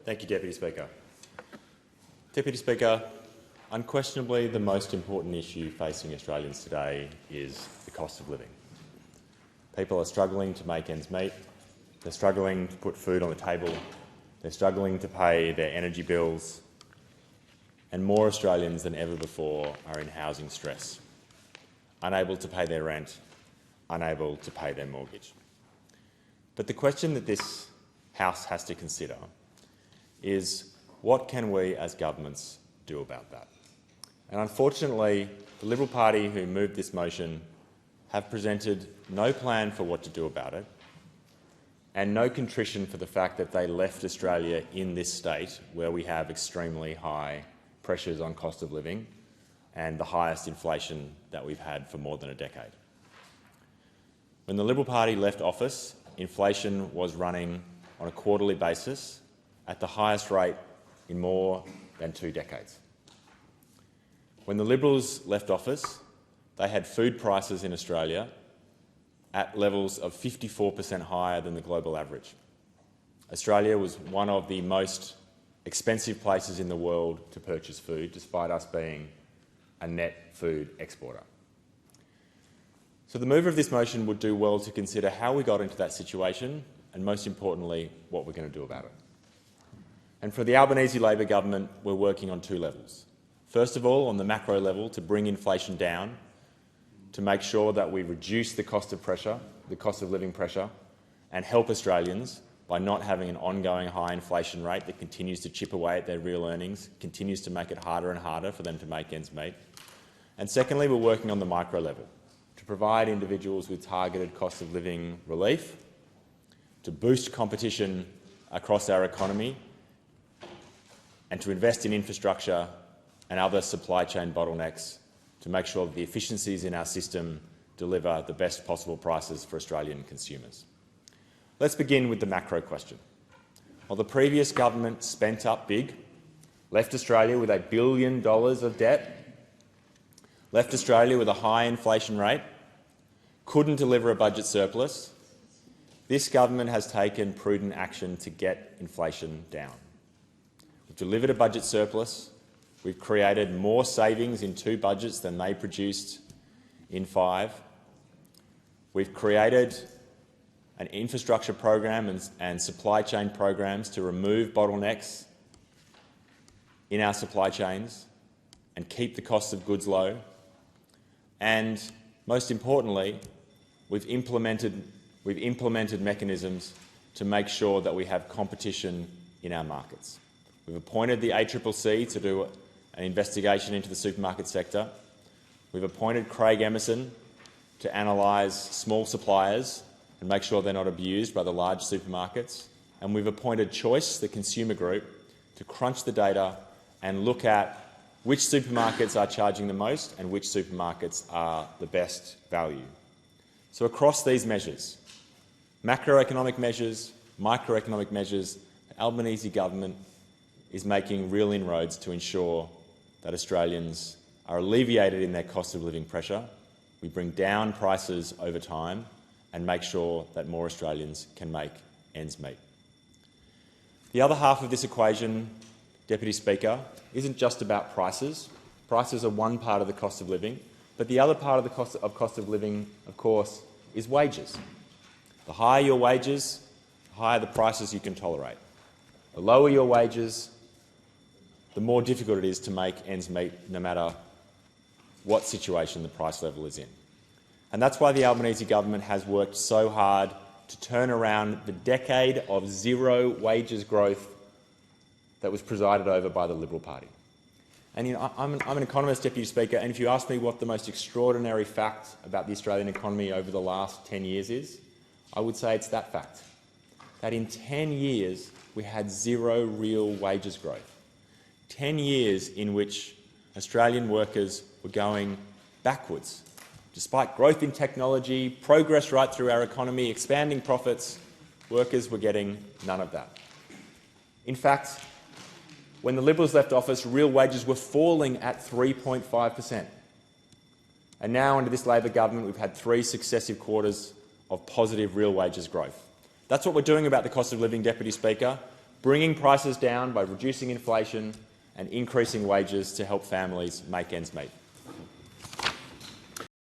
Thank you, Deputy Speaker. Deputy Speaker, unquestionably the most important issue facing Australians today is the cost of living. People are struggling to make ends meet, they're struggling to put food on the table, they're struggling to pay their energy bills, and more Australians than ever before are in housing stress, unable to pay their rent, unable to pay their mortgage. But the question that this House has to consider is, what can we as governments do about that? And unfortunately, the Liberal Party who moved this motion have presented no plan for what to do about it and no contrition for the fact that they left Australia in this state where we have extremely high pressures on cost of living and the highest inflation that we've had for more than a decade. When the Liberal Party left office, inflation was running on a quarterly basis at the highest rate in more than 2 decades. When the Liberals left office, they had food prices in Australia at levels of 54% higher than the global average. Australia was one of the most expensive places in the world to purchase food, despite us being a net food exporter. So the mover of this motion would do well to consider how we got into that situation and, most importantly, what we're going to do about it. And for the Albanese Labor government, we're working on 2 levels. First of all, on the macro level, to bring inflation down, to make sure that we reduce the cost of living pressure, and help Australians by not having an ongoing high inflation rate that continues to chip away at their real earnings, continues to make it harder and harder for them to make ends meet. And secondly, we're working on the micro level, to provide individuals with targeted cost of living relief, to boost competition across our economy, and to invest in infrastructure and other supply chain bottlenecks to make sure that the efficiencies in our system deliver the best possible prices for Australian consumers. Let's begin with the macro question. While the previous government spent up big, left Australia with $1 billion of debt, left Australia with a high inflation rate, couldn't deliver a budget surplus, this government has taken prudent action to get inflation down. We've delivered a budget surplus. We've created more savings in 2 budgets than they produced in 5. We've created an infrastructure program and supply chain programs to remove bottlenecks in our supply chains and keep the cost of goods low. And most importantly, we've implemented mechanisms to make sure that we have competition in our markets. We've appointed the ACCC to do an investigation into the supermarket sector. We've appointed Craig Emerson to analyse small suppliers and make sure they're not abused by the large supermarkets. And we've appointed Choice, the consumer group, to crunch the data and look at which supermarkets are charging the most and which supermarkets are the best value. So across these measures, macroeconomic measures, microeconomic measures, the Albanese government is making real inroads to ensure that Australians are alleviated in their cost of living pressure. We bring down prices over time and make sure that more Australians can make ends meet. The other half of this equation, Deputy Speaker, isn't just about prices. Prices are one part of the cost of living, but the other part of the cost of living, of course, is wages. The higher your wages, the higher the prices you can tolerate. The lower your wages, the more difficult it is to make ends meet no matter what situation the price level is in. And that's why the Albanese government has worked so hard to turn around the decade of zero wages growth that was presided over by the Liberal Party. And I'm an economist, Deputy Speaker, and if you ask me what the most extraordinary fact about the Australian economy over the last 10 years is, I would say it's that fact, that in 10 years we had zero real wages growth. 10 years in which Australian workers were going backwards. Despite growth in technology, progress right through our economy, expanding profits, workers were getting none of that. In fact, when the Liberals left office, real wages were falling at 3.5%. And now, under this Labor government, we've had 3 successive quarters of positive real wages growth. That's what we're doing about the cost of living, Deputy Speaker. bringing prices down by reducing inflation and increasing wages to help families make ends meet.